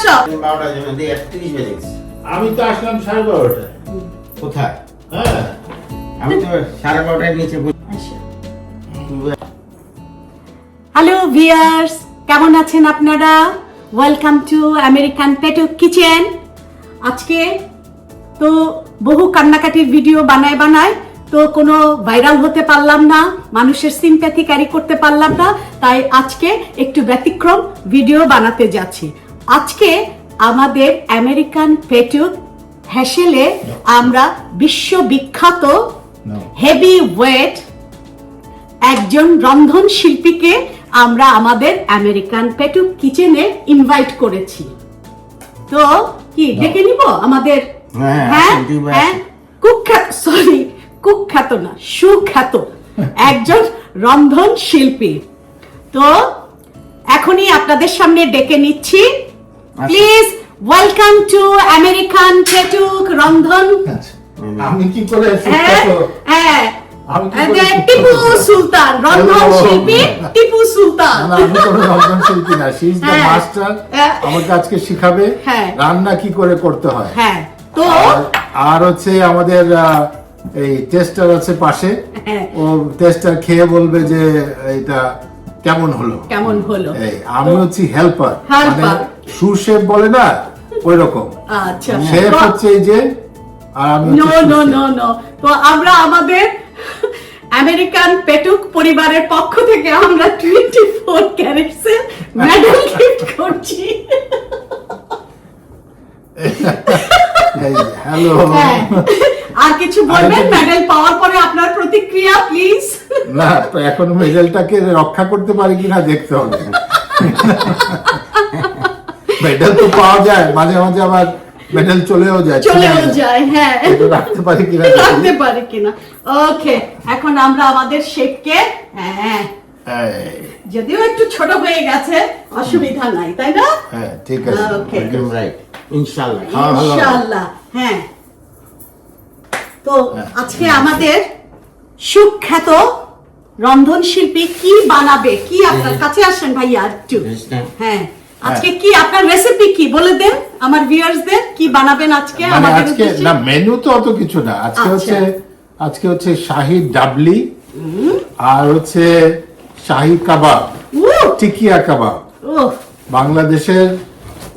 আসো। আমি তো আসলাম 12:30টায়। কোথায়? হ্যাঁ, আমি তো 12:30টায় নিচে হ্যালো ভিউয়ার্স, কেমন আছেন আপনারা? Welcome to American Petuk kitchen. আজকে তো বহু কান্নাকাটির ভিডিও বানায় তো কোনো ভাইরাল হতে পারলাম না, মানুষের সিম্প্যাথি ক্যারি করতে পারলাম না, তাই আজকে একটু ব্যতিক্রম ভিডিও বানাতে যাচ্ছি। আজকে আমাদের আমেরিকান পেটুক হ্যাশেলে আমরা বিশ্ববিখ্যাত হেভি ওয়েট একজন রন্ধন শিল্পীকে আমরা আমাদের আমেরিকান পেটুক কিচেনে ইনভাইট করেছি। তো কি ডেকে নিব আমাদের কুখ্যাত না, সুখ্যাত একজন রন্ধন শিল্পী। তো এখনই আপনাদের সামনে ডেকে নিচ্ছি। প্লিজ ওয়েলকাম টু আমেরিকান পেটুক রন্ধন। আমি কি করে টিপু সুলতান, রন্ধন শিল্পী টিপু সুলতান। আমি কোনো রন্ধন শিল্পী না, শি ইজ দ্য মাস্টার। আমাকে আজকে শিখাবে রান্না কি করে করতে হয়। হ্যাঁ, তো আর হচ্ছে আমাদের এই টেস্টার আছে পাশে, ও টেস্টার খেয়ে বলবে যে এটা কেমন হলো। এই আমি হচ্ছে হেল্পার, মানে সুশেফ বলে না ওই রকম। আচ্ছা, শেফ হচ্ছে এই যে, আর আমি নো। তো আমরা আমাদের আমেরিকান পেটুক পরিবারের পক্ষ থেকে আমরা 24 ক্যারেটস এর মেডেল গিফট করছি। হ্যালো, আর কিছু বলবেন মেডেল পাওয়ার পরে আপনার প্রতিক্রিয়া প্লিজ? না, এখন মেডেলটাকে রক্ষা করতে পারি কিনা দেখতে হবে। মেডেল তো পাওয়া যায়, মাঝে মাঝে আবার মেডেল চলেও যায়। হ্যাঁ, রাখতে পারি কিনা। ওকে, এখন আমরা আমাদের শেফকে, যদিও একটু ছোট হয়ে গেছে, অসুবিধা নাই, তাই না? হ্যাঁ, ঠিক আছে, একদম রাইট। ইনশাআল্লাহ। হ্যাঁ, তো আজকে আমাদের সুখ্যাত রন্ধন শিল্পী কি বানাবে, কি আপনার কাছে আসেন ভাইয়া একটু। হ্যাঁ, আজকে কি আপনার রেসিপি কি বলে দেন আমার ভিউয়ার্সদের, কি বানাবেন আজকে? আমাদের আজকে না মেনু তো অত কিছু না, আজকে হচ্ছে শাহী ডাবলি, আর হচ্ছে শাহী কাবাব, টিকিয়া কাবাব, বাংলাদেশের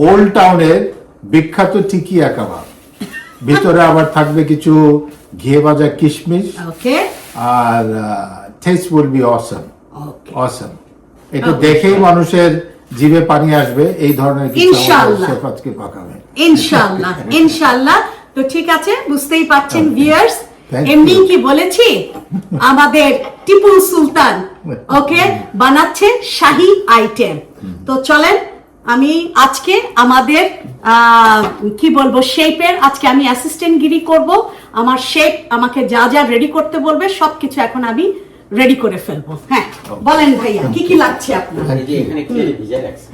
ওল্ড টাউনের বিখ্যাত টিকিয়া কাবাব। ভিতরে আবার থাকবে কিছু ঘিয়ে ভাজা কিশমিশ, আর টেস্ট উইল বি অসম। এটা দেখেই মানুষের জিভে পানি আসবে, এই ধরনের কিছু শেফ আজকে পাকাবে ইনশাআল্লাহ। তো ঠিক আছে, বুঝতেই পাচ্ছেন ভিউয়ার্স, এমনি কি বলেছি, আমাদের টিপু সুলতান ওকে বানাচ্ছে শাহী আইটেম। তো চলেন, আমি আজকে আমাদের কি বলবো শেফের আজকে আমি অ্যাসিস্ট্যান্ট গিরি করব। আমার শেফ আমাকে যা যা রেডি করতে বলবে সবকিছু এখন আমি রেডি করে ফেলবো। হ্যাঁ, বলেন ভাইয়া কি কি লাগছে আপনার?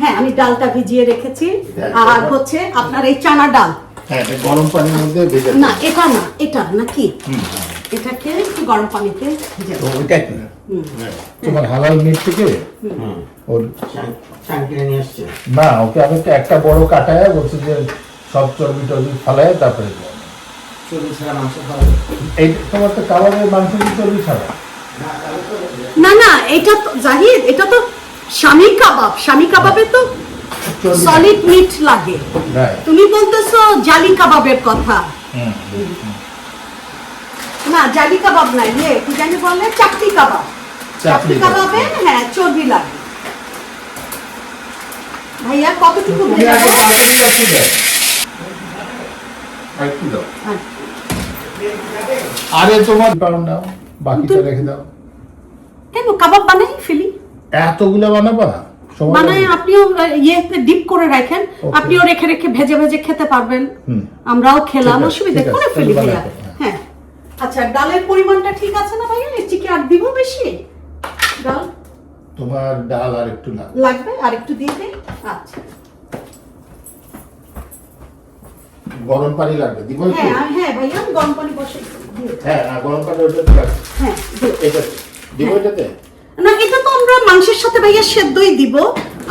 হ্যাঁ, আমি ডালটা ভিজিয়ে রেখেছি, আর হচ্ছে আপনার এই চানা ডাল। হ্যাঁ, গরম পানির মধ্যে ভেজে না, এটা নাকি এটাকে একটু গরম পানিতে ভেজে দাও। ওইটা কি তোমার হালাল মিট থেকে ওর চাংকিনে নিয়ে আসছে না, ওকে আমি একটা বড় কাটায় বলছি যে সব চর্বি টর্বি ফালায় তারপরে চর্বি ছাড়া মাংস খাওয়া। এই তোমার তো কাবাবের মাংস কি চর্বি ছাড়া? না, এটা তো জাহিদ, এটা তো শামী কাবাবে তো সলিড মিট লাগে। তুমি বলতেছো জালি কাবাবের কথা। না, জালি কাবাব না, কি জানি বলে, চাপটি কাবাবে হ্যাঁ চর্বি লাগে। ভাইয়া কতটুকু আরে তোমার নাও, বাকিটা রেখে দাও। কেন কাবাব বানাই ফেলি? এতগুলো বানাবা? বানাই, আপনিও ইয়েতে ডিপ করে রাখেন, আপনিও রেখে রেখে ভেজে ভেজে খেতে পারবেন, আমরাও খেলাম, অসুবিধা করে ফেলি ভাইয়া। হ্যাঁ, আচ্ছা, ডালের পরিমাণটা ঠিক আছে না ভাইয়া? এর থেকে আর দিব বেশি ডাল? তোমার ডাল আর একটু লাগবে, আর একটু দিয়ে দেই। আচ্ছা, গরম পানি লাগবে, দিব? হ্যাঁ ভাইয়া, আমি গরম পানি বসাই। হ্যাঁ, গরম পানি ওটাতে লাগবে। হ্যাঁ, এটা দিব এটাতে? না, এটা তো আমরা মাংসের সাথে ভাইয়া সেদ্ধই দিব,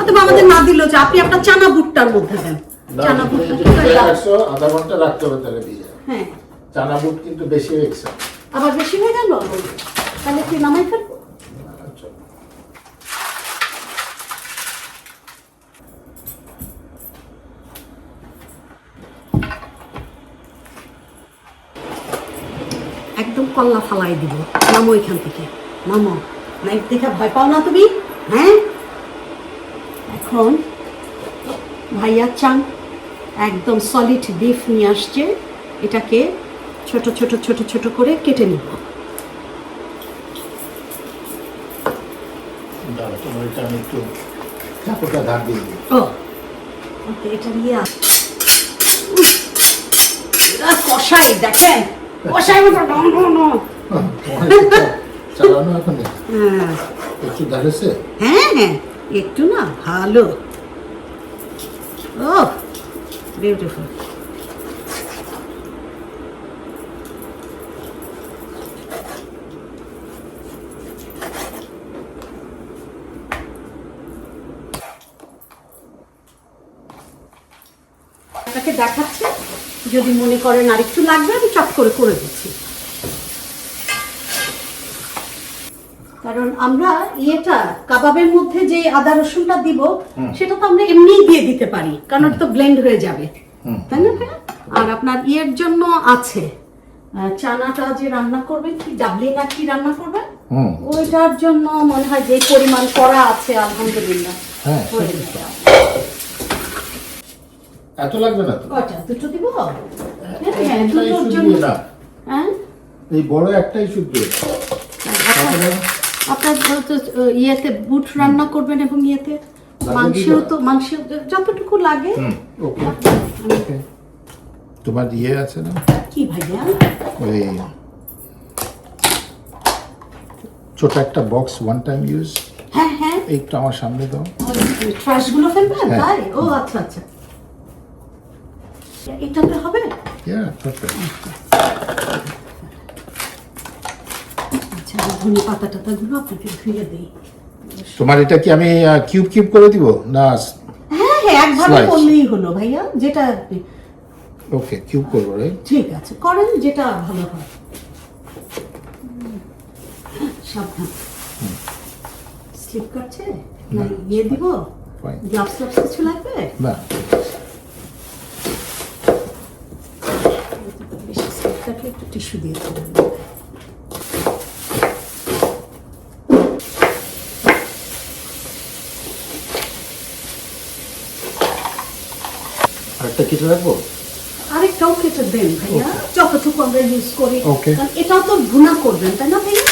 অথবা আমাদের না দিলেও যে আপনি আপনার চানা বুটটার মধ্যে দেন। চানা বুট আধা ঘন্টা রাখতে হবে তাহলে ভিজে। হ্যাঁ, চানা বুট কিন্তু বেশি হয়ে গেছে। আবার বেশি হয়ে গেল, তাহলে কি নামাই ফেলবো? একদম কল্লা ফালাই দিব। নামো এখান থেকে, নামো। নাইট দেখে ভয় পাও না তুমি? হ্যাঁ, এখন ভাইয়া চাং একদম সলিড বিফ নিয়ে আসছে, এটাকে ছোট ছোট ছোট ছোট করে কেটে নিব। তোমার এটা আমি একটু চাকুটা ধার দিয়ে দিই। ও ওকে, এটা নিয়ে কষাই, দেখেন কষাই মতো চালানো এখন হ্যাঁ একটু দাঁড়িয়েছে। হ্যাঁ হ্যাঁ, একটু না ভালো। ও বিউটিফুল। আপনাকে দেখাচ্ছে, যদি মনে করেন আর একটু লাগবে আমি চট করে করে দিচ্ছি। কারণ আমরা ইয়েটা কাবাবের মধ্যে যে আদা রসুনটা দিব সেটা তো আমরা এমনিই দিয়ে দিতে পারি, কারণ ওটা তো ব্লেন্ড হয়ে যাবে, তাই না ভাইয়া? আর আপনার ইয়ের জন্য আছে চানাটা যে রান্না করবেন, কি ডাবলি না কি রান্না করবেন, ওইটার জন্য মনে হয় যে পরিমাণ করা আছে আলহামদুলিল্লাহ হ্যাঁ, হয়ে যাবে। এত লাগবে না তো? কয়টা? দুটো দিব? হ্যাঁ, একটাই দুটোর শুধু জন্য। না, হ্যাঁ, এই বড় একটাই শুধু। আপনার তো ইয়েতে বুট রান্না করবেন এবং ইয়েতে মাংসেও তো মাংস যতটুকু লাগে। ওকে ওকে। তোমার ইয়ে আছে না কি ভাইয়া? ওই ছোট একটা বক্স ওয়ান টাইম ইউজ, হ্যাঁ হ্যাঁ, একটু আমার সামনে দাও। ট্রাশ গুলো ফেলবেন, হ্যাঁ। তাই? ও আচ্ছা আচ্ছা, এটাতে হবে। Yeah, perfect. আচ্ছা, ধনে পাতা টাতা গুলো আপনাকে ধুয়ে দিই। তোমার এটা কি আমি কিউব কিউব করে দিব না? হ্যাঁ হ্যাঁ, একভাবে Slice. করলেই হলো ভাইয়া, যেটা আপনি ওকে, কিউব করবো রাইট? ঠিক আছে, করেন যেটা ভালো হয়। সাবধান, স্লিপ কাটছে না? ইয়ে দিব, Fine. গ্লাভস গ্লাভস কিছু লাগবে? না, বেশি স্লিপ কাটলে একটু টিস্যু দিয়ে দেবেন। আরেকটা কেটে রাখবো। আরেকটাও কেটে দেন ভাইয়া, যতটুকু আমরা ইউজ করি। Okay. কারণ এটাও তো ভুনা করবেন, তাই না ভাইয়া?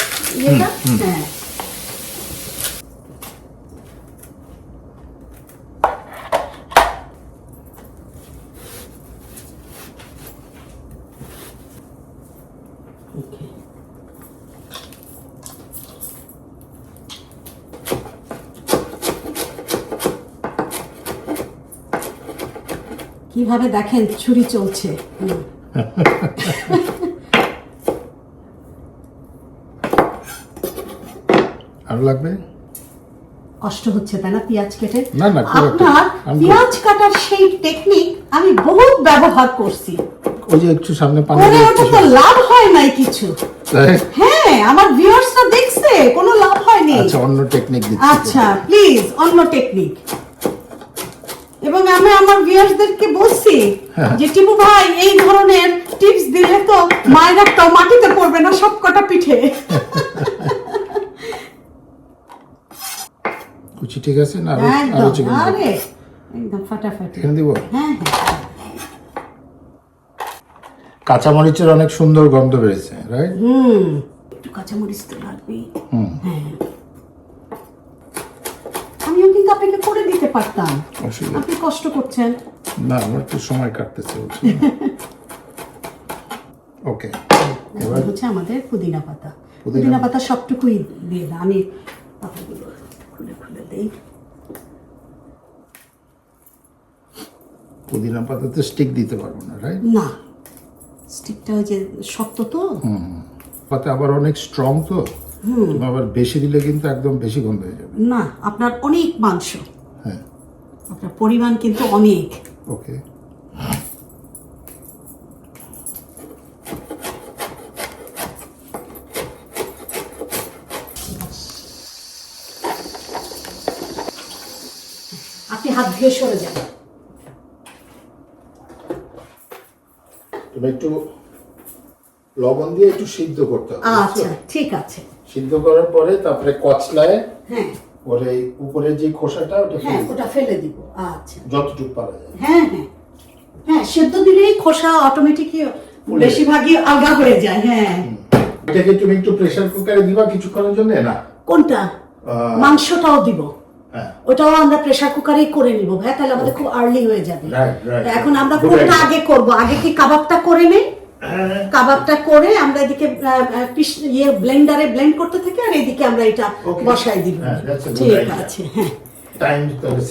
এটা হ্যাঁ, Okay. কিভাবে দেখেন ছুরি চলছে। আরো লাগবে? কষ্ট হচ্ছে তাই না পেঁয়াজ কেটে? না, না, খুব একটা। আপনার আমি- পেঁয়াজ কাটার সেই টেকনিক আমি বহুত ব্যবহার করছি, ওই যে একটু সামনে পানি করে দিয়ে ওটা একটু তো লাভ হয় নাই কিছু। তাই? হ্যাঁ, আমার ভিউয়ার্সরা দেখছে, কোনো লাভ হয়নি। আচ্ছা, অন্য টেকনিক দিচ্ছি। আচ্ছা প্লিজ, অন্য টেকনিক। এবং আমি আমার ভিউয়ার্সদেরকে বলছি যে টিপু ভাই এই ধরনের টিপস দিলে তো মায়েরা তো মাটিতে পড়বে না সব কটা পিঠে। কুচি ঠিক আছে না? আরো একদম, চিকেন আরে একদম ফাটাফাটি। এখানে দিব। হ্যাঁ হ্যাঁ, কাঁচামরিচের অনেক সুন্দর গন্ধ বেড়েছে, রাইট? একটু কাঁচামরিচ তো লাগবেই। হ্যাঁ, আমিও কিন্তু আপনাকে করে দিতে পারতাম, অসুবিধা আপনি কষ্ট করছেন। না, আমার একটু সময় কাটতেছে। ওকে, এবার হচ্ছে আমাদের পুদিনা পাতা। পুদিনা পাতা সবটুকুই দিয়ে দাও, আমি পাতাগুলো খুলে খুলে দেই। পুদিনা পাতাতে স্টিক দিতে পারবো না, রাইট? না, স্টিকটা ওই যে শক্ত তো। পাতা আবার অনেক স্ট্রং তো, তুমি আবার বেশি দিলে কিন্তু একদম বেশি গন্ধ হয়ে যাবে। না, আপনার অনেক মাংস, হ্যাঁ, আপনার পরিমাণ কিন্তু অনেক। ওকে। আপনি হাত ধুয়ে সরে যান। তুমি একটু লবণ দিয়ে একটু সিদ্ধ করতে হবে, আচ্ছা ঠিক আছে। সিদ্ধ করার পরে তারপরে কচলায় হ্যাঁ ওরে উপরে যে খোসাটা ওটা হ্যাঁ ফেলে দিতে ওটা ফেলে দিব। আচ্ছা হবে, যতটুকু পারা যায়। হ্যাঁ হ্যাঁ হ্যাঁ, সেদ্ধ দিলেই খোসা অটোমেটিকই বেশিরভাগই আলগা হয়ে যায়। হ্যাঁ এটাকে তুমি একটু প্রেসার কুকারে দিবা কিছুক্ষণের জন্য না? কোনটা? মাংসটাও দিব, হ্যাঁ ওটাও আমরা প্রেসার কুকারেই করে নিব ভাই, তাহলে আমাদের খুব আর্লি হয়ে যাবে। Right right. তো এখন আমরা কোনটা আগে করব? আগে কি কাবাবটা করে নেই? কাবাবটা করে আমরা এদিকে ব্লেন্ডারে ব্লেন্ড করতে থাকি, আর এদিকে আমরা এটা Okay. বসাই দিব। হ্যাঁ, that's a good ঠিক idea. আছে, হ্যাঁ টাইম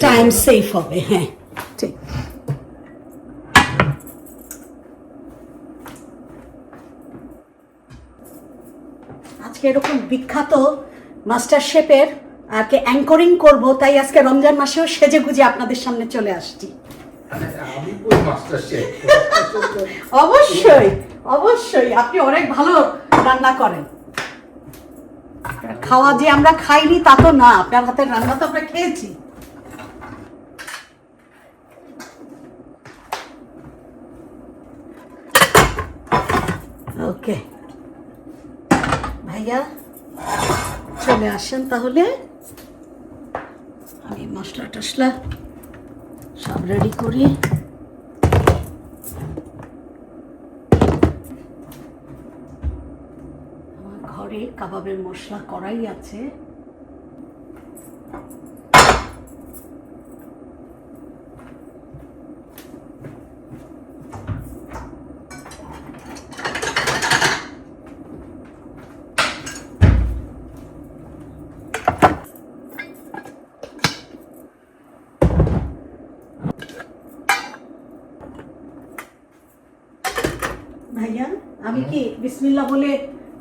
টাইম সেভ হবে। হ্যাঁ ঠিক। আজকে এরকম বিখ্যাত মাস্টার শেফের আজকে অ্যাঙ্করিং করব, তাই আজকে রমজান মাসেও সেজে গুজে আপনাদের সামনে চলে আসছি। আমি পুরো মাস্টার শেফ। অবশ্যই অবশ্যই, আপনি অনেক ভালো রান্না করেন। খাওয়া যে আমরা খাইনি তা তো না, আপনার হাতের রান্না তো আমরা খেয়েছি। ওকে ভাইয়া চলে আসেন তাহলে, আমি মশলা টশলা সব রেডি করি। আমার ঘরে কাবাবের মশলা করাই আছে। ভাইয়া আমি কি বিসমিল্লাহ বলে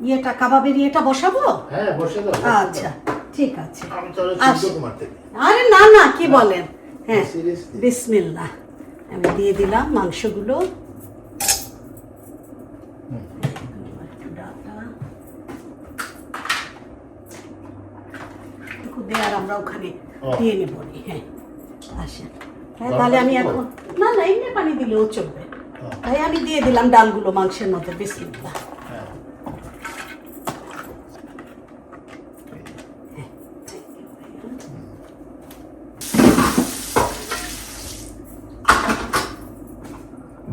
ইয়েটা কাবাবের ইয়েটা বসাবো? হ্যাঁ বসে দাও। আচ্ছা ঠিক আছে। আমি চলো আচ্ছা। সিদ্ধ তোমার থেকে। আরে না না, কি বলেন? হ্যাঁ Seriously? বিসমিল্লাহ, আমি দিয়ে দিলাম মাংসগুলো। একটু ডাটা একটু দিয়ে আর আমরা ওখানে দিয়ে নেব। হ্যাঁ আসেন। হ্যাঁ তাহলে আমি এখন না না এমনি পানি দিলেও চলবে। তাই আমি দিয়ে দিলাম ডালগুলো মাংসের মধ্যে। বিসমিল্লাহ।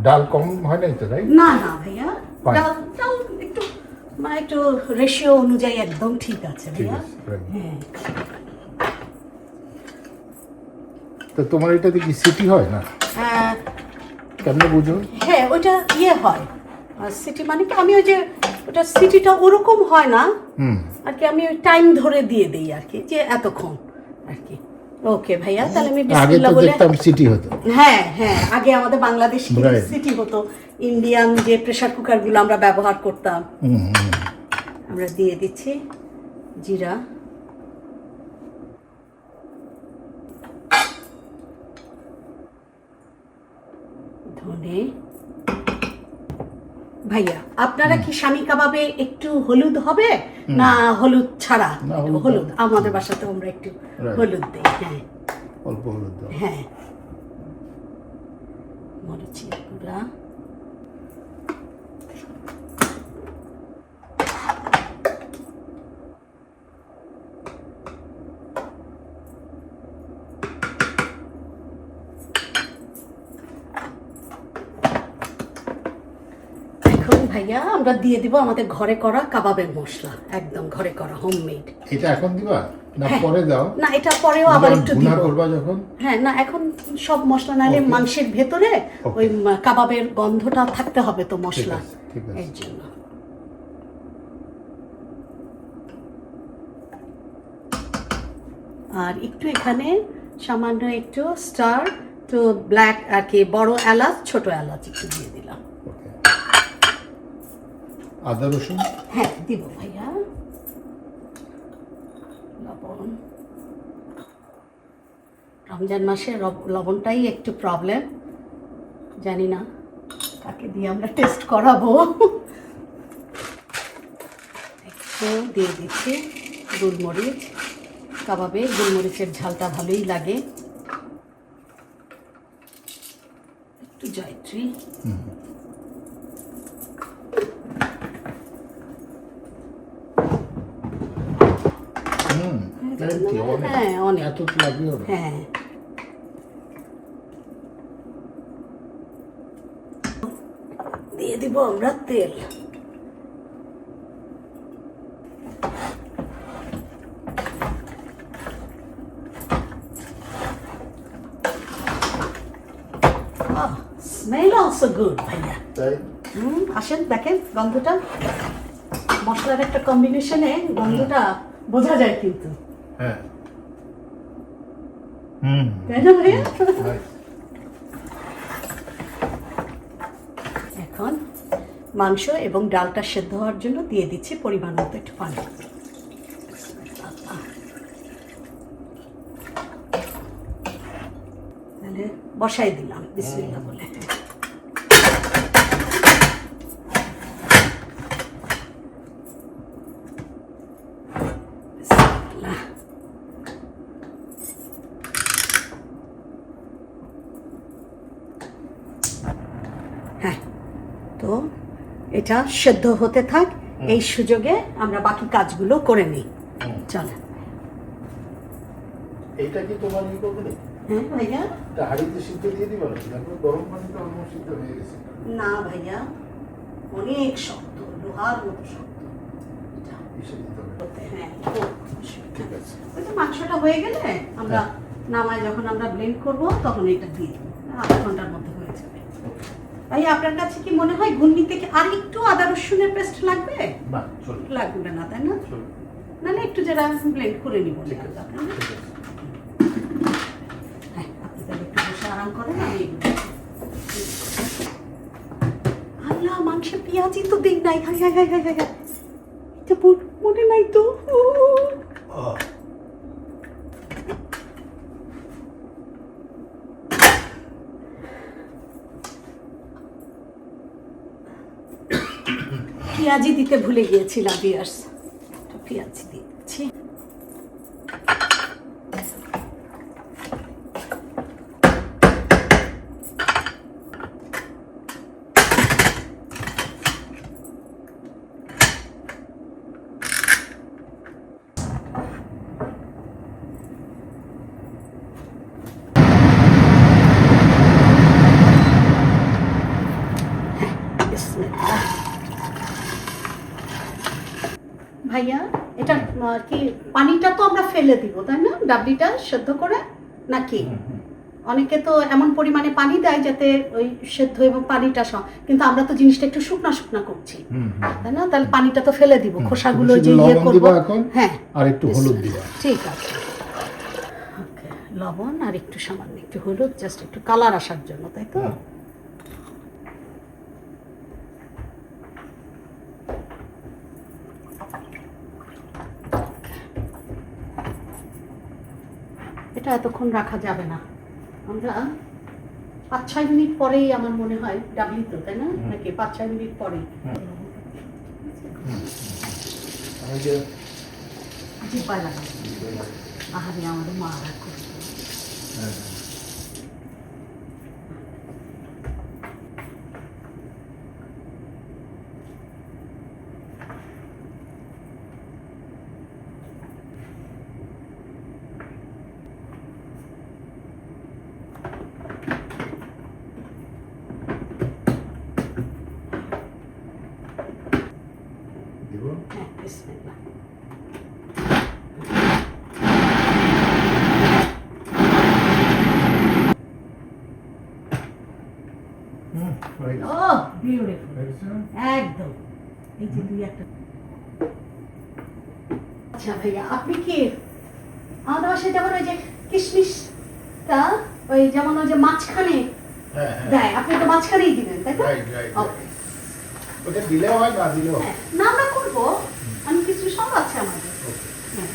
ডাল কম হয় নাই তো, তাই? না না ভাইয়া, Fine. ডাল ডাল একটু মানে একটু রেশিও অনুযায়ী একদম ঠিক আছে ঠিক ভাইয়া। আছে, right. হ্যাঁ তো তোমার এটাতে কি সিটি হয় না? আহ, কেমনে বুঝো? হ্যাঁ ওইটা ইয়ে হয় সিটি, মানে কি আমি ওই যে ওটা সিটিটা ওরকম হয় না আর কি, আমি ওই টাইম ধরে দিয়ে দেই আর কি, যে এতক্ষণ আর কি। ওকে ভাইয়া তাহলে আমি আগে বিসমিল্লাহ তো বলে। দেখতাম সিটি হতো। হ্যাঁ হ্যাঁ, আগে আমাদের বাংলাদেশে Right. সিটি হতো, ইন্ডিয়ান যে প্রেসার কুকার গুলো আমরা ব্যবহার করতাম। আমরা দিয়ে দিচ্ছি জিরা, ধনে। ভাইয়া আপনারা কি স্বামী কাবাবে একটু হলুদ হবে না হলুদ ছাড়া? না, হলুদ হলুদ আমাদের বাসাতে আমরা একটু Right. হলুদ দিই। হ্যাঁ অল্প হলুদ দাও। হ্যাঁ, মরিচের গুঁড়া, এখন ভাইয়া আমরা দিয়ে দিব আমাদের ঘরে করা কাবাবের মশলা, একদম ঘরে করা হোমমেড। এটা এখন দিবা না হ্যাঁ। পরে দাও? না এটা পরেও আবার একটু ভুনা দিব। করবা যখন? হ্যাঁ না এখন সব মশলা নালে Okay. মাংসের ভেতরে Okay. ওই কাবাবের গন্ধটা থাকতে হবে তো মশলা, আছে, ঠিক আছে। এর জন্য। আর একটু এখানে সামান্য একটু স্টার তো ব্ল্যাক আর কি, বড় এলাচ ছোট এলাচ একটু দিয়ে দিলাম। Okay. আদা রসুন? হ্যাঁ দিব ভাইয়া। লবণ, রমজান মাসে লবণটাই একটু প্রবলেম, জানি না কাকে দিয়ে আমরা টেস্ট করাবো। একটু দিয়ে দিচ্ছি গোলমরিচ, কাবাবে গোলমরিচের ঝালটা ভালোই লাগে। দিচ্ছি। হ্যাঁ অনেক, এত তো লাগবেও না। হ্যাঁ দিয়ে দিব আমরা তেল। স্মেল অলসো গুড ভাইয়া। তাই আসেন দেখেন গন্ধটা, মশলার একটা কম্বিনেশনে গন্ধটা বোঝা যায় কিন্তু, হ্যাঁ তাই না ভাইয়া? এখন মাংস এবং ডালটা সেদ্ধ হওয়ার জন্য দিয়ে দিচ্ছি পরিমাণ মতো একটু পানি। তাহলে বসাই দিলাম বিসমিল্লাহ বলে। বিসমিল্লাহ। হ্যাঁ, তো এটা সেদ্ধ হতে থাক, এই সুযোগে আমরা বাকি কাজগুলো করে নিই। চল। এইটা কি তোমার ই করবে না? হ্যাঁ ভাইয়া। এটা হাঁড়িতে সিদ্ধ দিয়ে দিবা নাকি? তারপর গরম পানিতে অলমোস্ট সিদ্ধ হয়ে গেছে। না ভাইয়া, অনেক শক্ত, লোহার মতো শক্ত। এসে দিতে হবে। হ্যাঁ, ঠিক আছে। ওই তো মাংসটা হয়ে গেলে আমরা নামায় যখন আমরা ব্লেন্ড করব তখন এটা দিয়ে দেবো, আধা ঘন্টার মধ্যে হয়ে যাবে। ভাইয়া আপনার কাছে কি মনে হয় ঘুগনি থেকে আর একটু আদা রসুনের পেস্ট লাগবে? না চলবে। লাগবে না তাই না? চলবে। না একটু যেটা ব্লেন্ড করে নিব। ঠিক আছে, ঠিক আছে। হ্যাঁ, আপনি তাহলে একটু বসে আরাম করেন, আমি আল্লাহ মাংসে পেঁয়াজই তো দিন নাই। High high high high high, এটা মনে নাই তো। পেঁয়াজি দিতে ভুলে গিয়েছিলাম ভিউয়ার্স, পেঁয়াজি দিচ্ছি। ভাইয়া এটা কি পানিটা তো আমরা ফেলে দিব তাই না, ডাবলিটা সেদ্ধ করে নাকি? অনেকে তো এমন পরিমাণে পানি দেয় যাতে ওই সেদ্ধ এবং পানিটা কিন্তু আমরা তো জিনিসটা একটু শুকনা শুকনা করছি তাই না, তাহলে পানিটা তো ফেলে দিব, খোসাগুলো যে ইয়ে করব। হ্যাঁ, আর একটু হলুদ দিবা। ঠিক আছে, ওকে, লবণ আর একটু সামান্য একটু হলুদ, জাস্ট একটু কালার আসার জন্য, তাই তো? এটা এতক্ষণ রাখা যাবে না, আমরা 5-6 মিনিট পরেই আমার মনে হয় ডাবলি তো তাই না, নাকি 5-6 মিনিট পরেই? জিব্বায় লাগাবো, আহারে আমাদের মা রাগ করবে। হ্যাঁ, বিসমিল্লাহ। ওহ বিউটিফুল, একদম। এই যে দুই একটা। আচ্ছা ভাইয়া, আপনি কি আমাদের বাসায় যেমন ওই যে কিশমিশটা ওই যেমন ওই যে মাঝখানে দেয়, আপনি তো মাঝখানেই দিবেন তাই তো? ওটা দিলেও হয় না দিলেও হয়। না আমরা করবো, আমি কিছু সব আছে আমাদের। হ্যাঁ,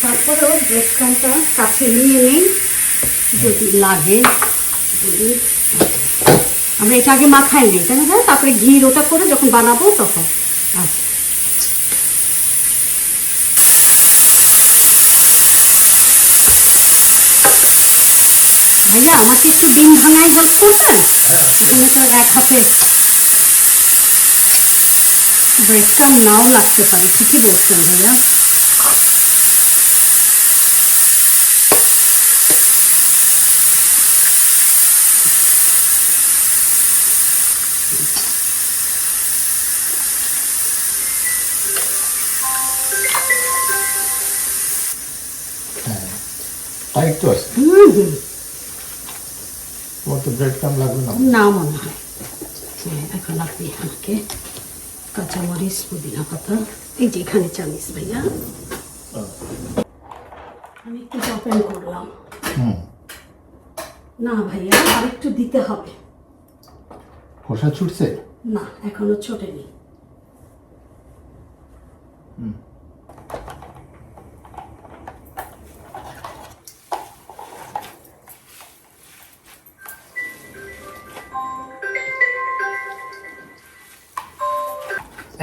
তারপরেও ব্রেড ক্রাম্বটা কাছে নিয়ে নেই যদি লাগে। আমরা এটা আগে মাথায় নেই তাই না, তারপরে ঘি ওটা করে যখন বানাবো তখন। আচ্ছা, ভাইয়া আমাকে একটু ডিম ভাঙায় হেল্প করবেন? এখানে তো এক হাতে ব্রেড ক্রাম্ব নাও লাগতে পারে, ঠিকই বলছেন ভাইয়া। টাইট তো আছে, তোমার তো ব্রেড ক্রাম্ব লাগবে না। না মনে হয়। হ্যাঁ, এখন আপনি আমাকে কাঁচামরিচ, পুদিনা পাতা, এই যে এখানে চামিচ ভাইয়া, আমি একটু ওপেন করলাম। না ভাইয়া, আরেকটু দিতে হবে। খোসা ছুটছে? না, এখনো ছোটেনি।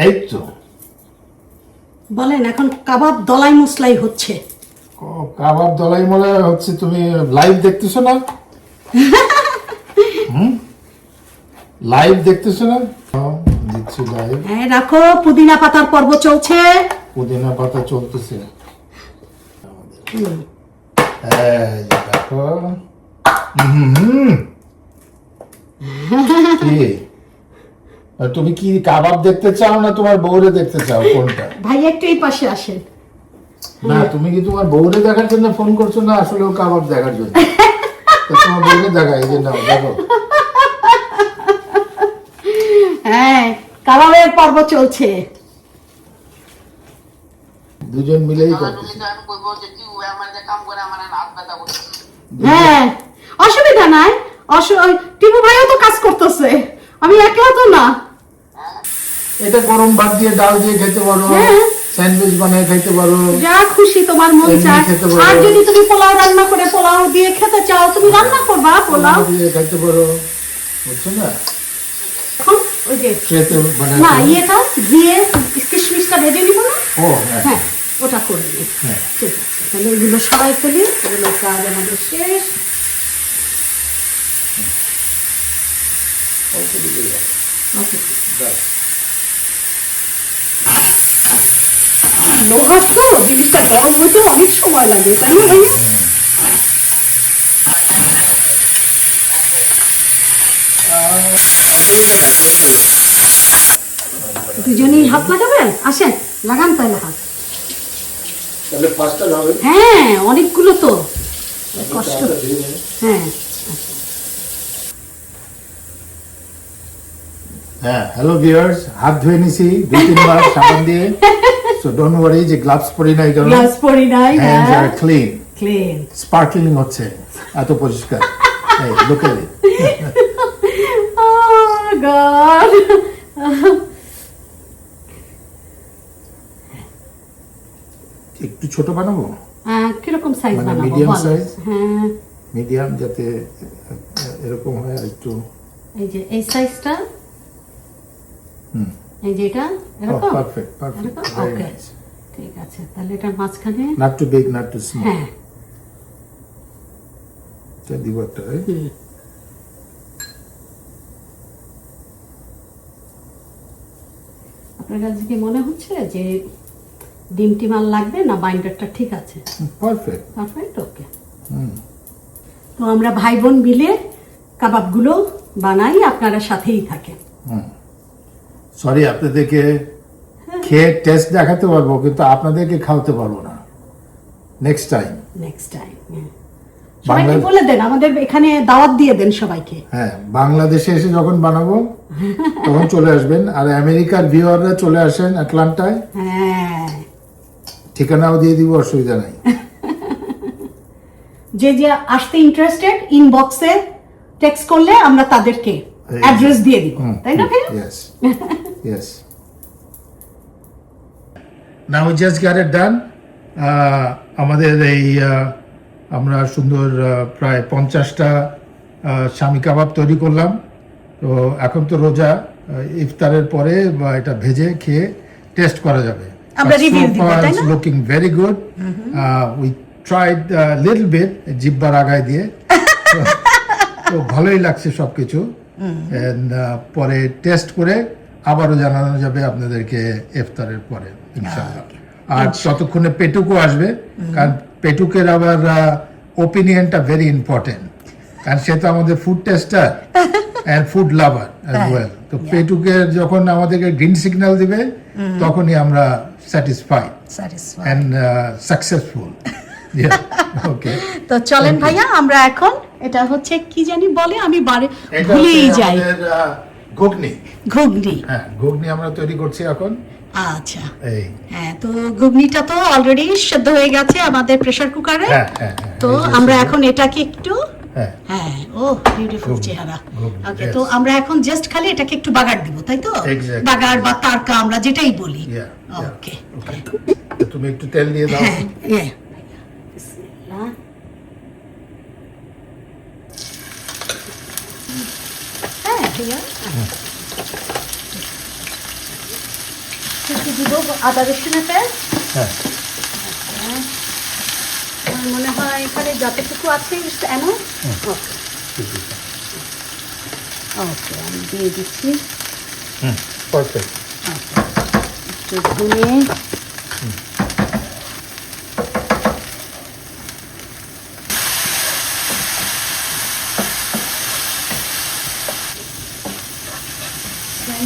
এই তো বলেন, এখন কাবাব দলাই মশলাই হচ্ছে। কাবাব দলাই মনে হচ্ছে। তুমি লাইভ দেখতেছো না? লাইভ দেখতেছো না? দিচ্ছি লাইভ। হ্যাঁ রাখো, পুদিনা পাতার পর্ব চলছে। পুদিনা পাতা চলতেছে। এই যে দেখো। কি? আর তুমি কি কাবাব দেখতে চাও না তোমার বউরে দেখতে চাও, কোনটা? ভাই একটু এই পাশে আসেন। না, তুমি কি তোমার বউরে দেখার জন্য ফোন করছো না আসলে ও কাবাব দেখার জন্য? তো তোমার বউরে দেখা, এই যে নাও দেখো। হ্যাঁ, কাবাবের পর্ব চলছে। দুজন মিলেই করতেছে। হ্যাঁ, অসুবিধা নাই। টিপু ভাইও তো কাজ করতেছে, আমি একলা তো না। এটা গরম ভাত দিয়ে ডাল দিয়ে খেতে পারো, হ্যাঁ। স্যান্ডউইচ বানিয়ে খেতে পারো, যা খুশি তোমার মন এমনি চায়। খেতে পারো। আর যদি তুমি পোলাও রান্না করে পোলাও দিয়ে খেতে চাও, তুমি রান্না করবা পোলাও। দিয়ে খেতে পারো, বুঝছো না? এখন ওই যে ট্রেতে বানায় না, খাও। ইয়েটা দিয়ে কিশমিশটা ভেজে নিব না? ও হ্যাঁ, হ্যাঁ, ওটা করে দিই। হ্যাঁ। ঠিক আছে, তাহলে এগুলো সবাই ফেলি। এগুলো কাজ আমাদের শেষ। ওকে। লোহার তো জিনিসটা গরম হতে অনেক সময় লাগে, তাই না ভাইয়া? দুজনেই হাত লাগাবেন? আসেন, লাগান তাহলে হাত। তাহলে ফার্স্টটা হবে। হ্যাঁ, অনেকগুলো তো কষ্ট। হ্যাঁ হ্যাঁ, হ্যালো ভিউয়ার্স, হাত ধুয়ে নিছি 2-3 বার সাবান দিয়ে। সো ডোন্ট ওয়ারি যে গ্লাভস পরি নাই কারণ গ্লাভস পরি নাই। হ্যান্ডস হ্যাঁ, আর ক্লিন, ক্লিন। স্পার্কলিং হচ্ছে, এত পরিষ্কার। এই look at it. Oh God. একটু ছোট বানাবো, কিরকম সাইজ মানে বানাবো? medium বল। size? হ্যাঁ, মিডিয়াম, যাতে এরকম হয় আর একটু। এই যে এই সাইজটা, এই যে এটা এরকম। পারফেক্ট, পারফেক্ট, এরকম? Very Okay. নাইস। ঠিক আছে, তাহলে এটার মাঝখানে। Not too big, not too small. হ্যাঁ, এটা দিব একটা, right? আপনার কাছে কি মনে হচ্ছে যে ডিম টিম আর লাগবে না? বাইন্ডারটা ঠিক আছে? পারফেক্ট। পারফেক্ট, ওকে। তো আমরা ভাই বোন মিলে কাবাবগুলো বানাই, আপনারা সাথেই থাকেন। সরি, আপনাদেরকে খেয়ে টেস্ট দেখাতে পারবো কিন্তু আপনাদেরকে খাওয়াতে পারবো না। Next time. নেক্সট টাইম সবাইকে বাংলা- বলে দেন, আমাদের এখানে দাওয়াত দিয়ে দেন সবাইকে। হ্যাঁ, বাংলাদেশে এসে যখন বানাবো তখন চলে আসবেন। আর আমেরিকার ভিউয়াররা চলে আসেন আটলান্টায়, হ্যাঁ, ঠিকানাও দিয়ে দিব, অসুবিধা নাই। যে যে আসতে ইন্টারেস্টেড ইনবক্সে টেক্সট করলে আমরা তাদেরকে অ্যাড্রেস দিয়ে দিব, তাই না ভাইয়া? Yes, yes. Now we just got it done. আমাদের এই আমরা সুন্দর প্রায় 50টা স্বামী কাবাব তৈরি করলাম। তো এখন তো রোজা, ইফতারের পরে বা এটা ভেজে খেয়ে টেস্ট করা যাবে। আমরা review দিব, তাই না? Looking very good. We tried little bit, জিব্বার আগায় দিয়ে। তো ভালোই লাগছে সবকিছু। And, পরে টেস্ট করে আবারও জানানো যাবে আপনাদেরকে ইফতারের পরে ইনশাআল্লাহ। আর ততক্ষণে পেটুকও আসবে, কারণ পেটুকের আবার ওপিনিয়নটা ভেরি ইম্পর্টেন্ট, কারণ সে তো আমাদের food tester and food lover as well. তো পেটুকের যখন আমাদেরকে গ্রিন সিগন্যাল দিবে তখনই আমরা স্যাটিসফাইড অ্যান্ড সাকসেসফুল। ওকে, তো চলেন ভাইয়া, আমরা এখন এটা হচ্ছে কি জানি বলে, আমি ভুলেই যাই। ঘুগনি। ঘুগনি, হ্যাঁ, ঘুগনি আমরা তৈরি করছি এখন। আচ্ছা, এই হ্যাঁ, তো ঘুগনিটা তো অলরেডি সেদ্ধ হয়ে গেছে আমাদের প্রেসার কুকারে। হ্যাঁ, তো আমরা এখন এটাকে একটু, হ্যাঁ, হ্যাঁ, ও বিউটিফুল চেহারা। ঘুগনি, ওকে, yes. তো আমরা এখন জাস্ট খালি এটাকে একটু বাগার দিব, তাই তো? Exactly. বাগার বা তারকা আমরা যেটাই বলি। Yeah, yeah. ওকে, তো তুমি একটু তেল দিয়ে দাও। হ্যাঁ, বিসমিল্লাহ। হ্যাঁ ভাইয়া, একটু দিব আদা রসুনের পেস্ট। হ্যাঁ, আমার মনে হয় এখানে যতটুকু আছে এনো। ওকে, ওকে, আমি দিয়ে দিচ্ছি। পারফেক্ট। একটু ধনে,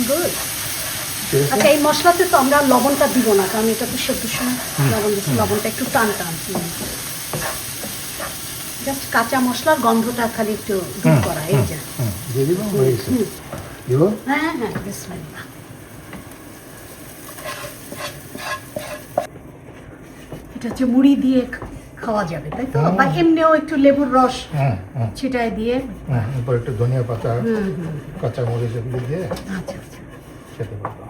গুড। আচ্ছা, এই মশলাতে তো আমরা লবণটা দিব না, কারণ এটা তো সেদ্ধর সময় লবণ দিচ্ছি, লবণটা একটু টান টান, জাস্ট কাঁচা মশলার গন্ধটা খালি একটু দূর করা, এই যে। দিয়ে দিব, হয়ে গেছে। দিব? হ্যাঁ হ্যাঁ, বিসমিল্লাহ। এটা হচ্ছে মুড়ি দিয়ে খাওয়া যাবে, তাই তো? বা এমনিও একটু লেবুর রস ছিটায় দিয়ে, এরপর একটু ধনিয়া পাতা, কাঁচা মরিচ এগুলো দিয়ে আচ্ছা আচ্ছা, খেতে পারবো।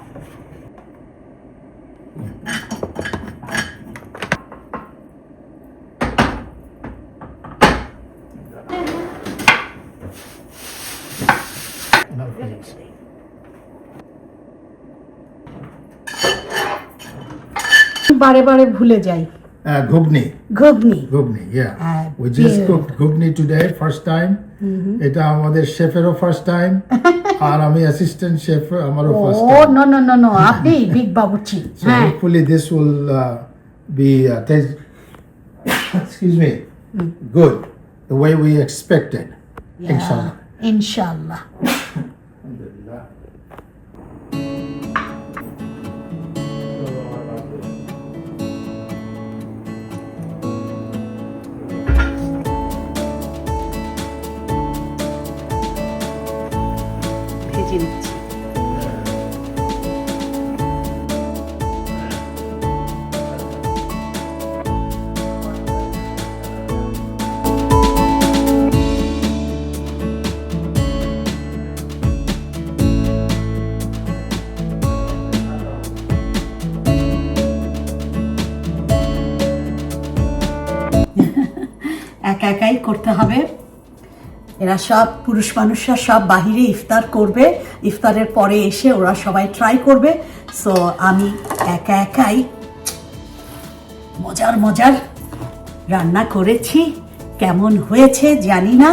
বারে বারে ভুলে যাই। ঘুগনি। ঘুগনি, ঘুগনি, yeah. We just cooked ghugni today, first time. এটা আমাদের শেফেরও ফার্স্ট টাইম, আর আমি অ্যাসিস্ট্যান্ট শেফ, আমারও ফার্স্ট ও time. No no no no, আপনি বিগ বাবুর্চি। So hopefully this will be excuse me, good, the way we expected. Inshallah. ইনশাআল্লাহ। ভেজে নিচ্ছি। একা একাই করতে হবে, এরা সব পুরুষ মানুষরা সব বাহিরে ইফতার করবে, ইফতারের পরে এসে ওরা সবাই ট্রাই করবে। সো আমি একা একাই মজার মজার রান্না করেছি, কেমন হয়েছে জানি না,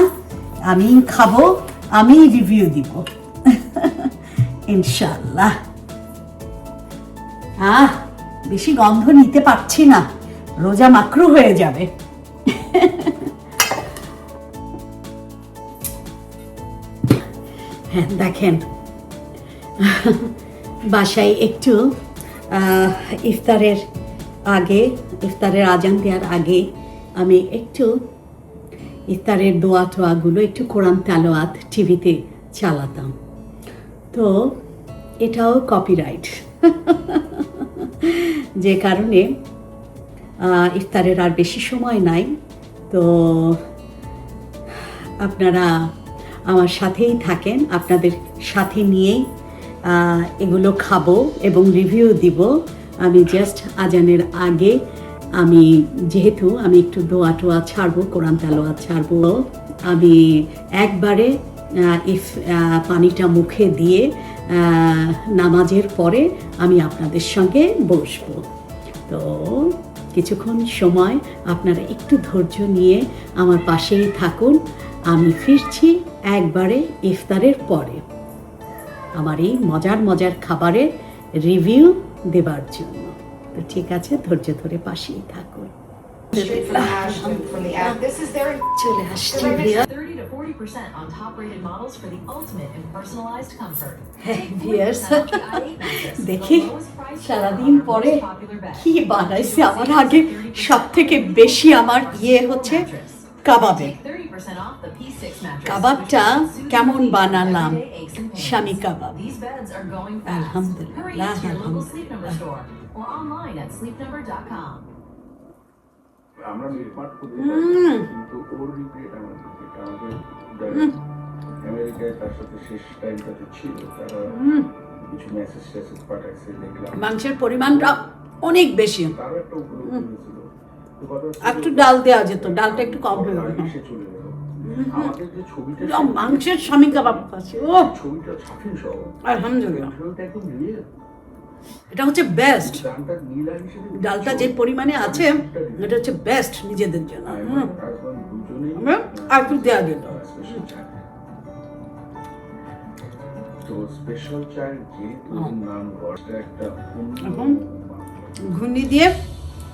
আমি খাবো, আমি রিভিউ দিব ইনশাআল্লাহ। বেশি গন্ধ নিতে পারছি না, রোজা মাকরু হয়ে যাবে। হ্যাঁ, দেখেন, বাসায় একটু ইফতারের আগে, ইফতারের আজান দেওয়ার আগে আমি একটু ইফতারের দোয়া টোয়াগুলো একটু কোরআন তেলাওয়াত টিভিতে চালাতাম, তো এটাও কপিরাইট, যে কারণে ইফতারের আর বেশি সময় নাই। তো আপনারা আমার সাথেই থাকেন, আপনাদের সাথে নিয়েই এগুলো খাবো এবং রিভিউ দিব। আমি জাস্ট আজানের আগে, আমি যেহেতু আমি একটু দোয়া টোয়া ছাড়বো, কোরআন তেলাওয়াত ছাড়বো, আমি একবারে পানিটা মুখে দিয়ে নামাজের পরে আমি আপনাদের সঙ্গে বসবো। তো কিছুক্ষণ সময় আপনারা একটু ধৈর্য নিয়ে আমার পাশেই থাকুন, আমি ফিরছি একবারে ইফতারের পরে আমার এই মজার মজার খাবারের রিভিউ দেবার জন্য। তো ঠিক আছে, ধৈর্য ধরে পাশেই থাকুন। This is their চলে আসছি Villa. 30 to 40% on top-rated models for the ultimate in personalized comfort. হ্যাঁ, Take viewers, 40% off the i8 mattress, দেখি the lowest price সারাদিন on our পরে most popular bed. কি বানাইছে আমার আগে সব থেকে বেশি আমার হচ্ছে কাবাবে। Take 30% off the P6 mattress, কাবাবটা which will soothe কেমন sleep বানালাম? for everyday aches and pains. স্বামী কাবাব। These beds are going fast. আলহামদুলিল্লাহ, Hurry to your local আলহামদুলিল্লাহ। Sleep Number store or online at sleepnumber.com. আমরা মিটমাট করতে পারি কিন্তু ওর রিগ্রেট আমার রিগ্রেট আমাদের যারা আমেরিকায় তার সাথে শেষ টাইমটাতে ছিল তারা কিছু মেসেজ টেসেজ পাঠাইছে দেখলাম মাংসের পরিমাণটা অনেক বেশি, তারও একটা উপলব্ধি হয়েছিল তো কথা হচ্ছে একটু ডাল দেওয়া যেত, ডালটা একটু কম হয়ে আগে গেল। সে চলে গেল আমাদের যে ছবিটা মাংসের স্বামী কাবাব আছে, ও ছবিটা ছাফিন সহ আলহামদুলিল্লাহ, ওটা একদম রিয়েল এটা হচ্ছে বেস্ট। গানটা নীলা হিসেবে ডালটা যে পরিমাণে আছে এটা হচ্ছে বেস্ট নিজেদের জন্য। দুজনেই আর একটু দেওয়া যেত। স্পেশাল চা তো স্পেশাল চায়ের যেহেতু নাম গড়টা একটা এখন ঘুগনি দিয়ে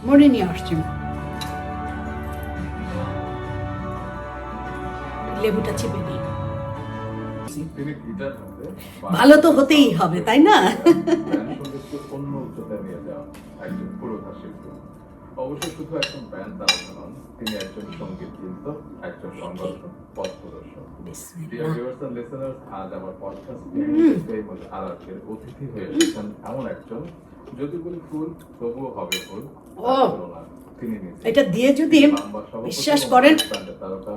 মুড়ি নিয়ে আসছি, লেবুটা চিপে নিই। তিনি গিটার হাতে ভালো তো হতেই হবে, তাই না? ব্যান্ড সঙ্গীতকে অন্য উচ্চতায় নিয়ে যাওয়া একজন পুরোধা শিল্পী। অবশ্য শুধু একজন ব্যান্ড তারকা নন, তিনি একজন সঙ্গীত শিল্প, একজন সংগঠক, পথ প্রদর্শক। Dear viewers and listeners, আজ আমার পডকাস্ট আরাকের অতিথি হয়ে এসেছেন এমন একজন, যদি বলি ফুল তবুও হবে ফুল। তিনি নিজে এটা দিয়ে যদি লম্বা সভাপতি বিশ্বাস এবং করেন ব্যান্ডের তারকা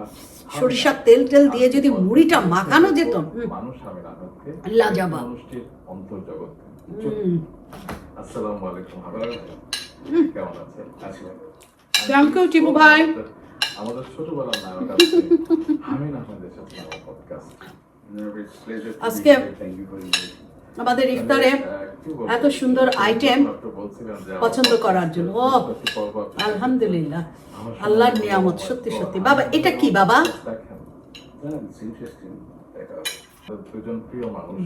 সরিষার তেল টেল দিয়ে যদি মুড়িটা মাখানো যেত, মানুষ আমির আহমেদকে লাজবাব। মানুষটির অন্তর্জগৎ। আসসালামু আলাইকুম হাবিব, কেমন আছেন? থ্যাংক ইউ টিপু ভাই। আমাদের ছোটবেলার নায়ক আছে আমির আহমেদের সাথে আমার পডকাস্ট। আজকে আমাদের ইফতারে এত সুন্দর আইটেম পছন্দ করার জন্য, ও আলহামদুলিল্লাহ, আল্লাহর নিয়ামত। সত্যি সত্যি বাবা, এটা কি বাবা? দুজন প্রিয় মানুষ,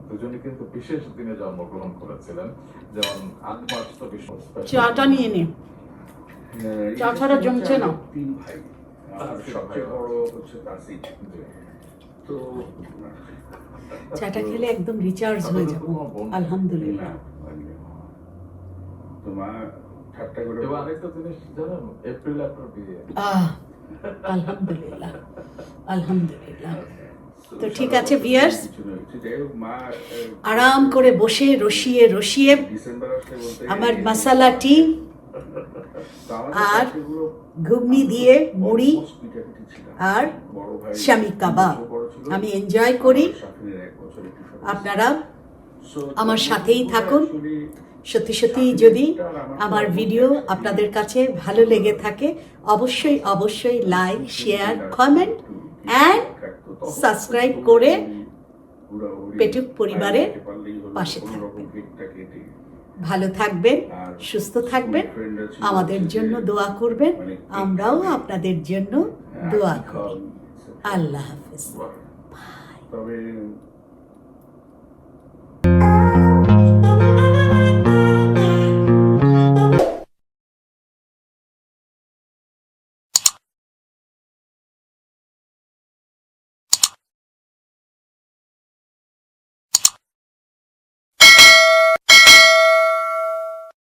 দুজনে কিন্তু বিশেষ দিনে জন্মগ্রহণ করেছিলেন। যেমন 8 মার্চ তো বিশ্ব চাটা নিয়ে নে, চা ছাড়া জমছে না। তিন ভাই আর সবচেয়ে বড় হচ্ছে তাসিক। তো চাটা খেলে একদম রিচার্জ হয়ে যাবো, আলহামদুলিল্লাহ। তো মা ঠাট্টা করে এবং আরেকটা জিনিস জানেন, এপ্রিল আপনার বিয়ে। আলহামদুলিল্লাহ, আলহামদুলিল্লাহ। তো ঠিক আছে ভিউয়ার্স, যাই হোক মা আরাম করে বসে রসিয়ে রসিয়ে ডিসেম্বর আসলে বলতে আমার মশালা টি আর ঘুগনি দিয়ে মুড়ি আর স্বামী কাবাব আমি এনজয় করি। আপনারা আমার সাথেই থাকুন। সত্যি সত্যি যদি আমার ভিডিও আপনাদের কাছে ভালো লেগে থাকে, অবশ্যই অবশ্যই like, share, comment and subscribe করে পেটুক পরিবারের পাশে থাকবেন। ভালো থাকবেন, সুস্থ থাকবেন, আমাদের জন্য দোয়া করবেন, আমরাও আপনাদের জন্য দোয়া করি। আল্লাহ হাফেজ। তবে